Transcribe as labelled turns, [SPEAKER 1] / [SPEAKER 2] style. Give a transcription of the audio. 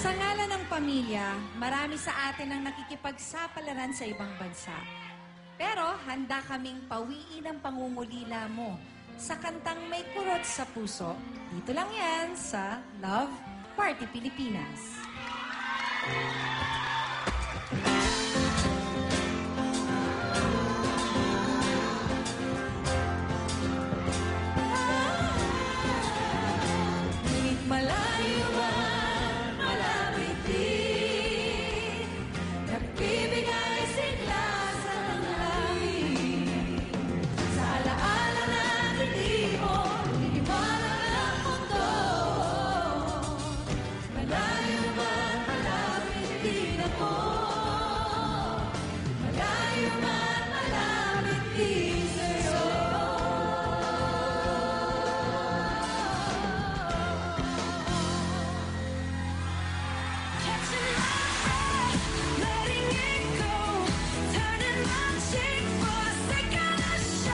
[SPEAKER 1] Sa ngalan ng pamilya, marami sa atin ang nakikipagsapalaran sa ibang bansa. Pero handa kaming pawiin ang pangungulila mo sa kantang may kurot sa puso. Dito lang yan sa Love Party Pilipinas. Ngunit malayo man, malapit din, nagbibigay sigla sa langit. Sa alaala natin di mo, liliwanag ang mundo. Malayo man, malapit din ako. Malayo man, malapit din sa'yo. Catching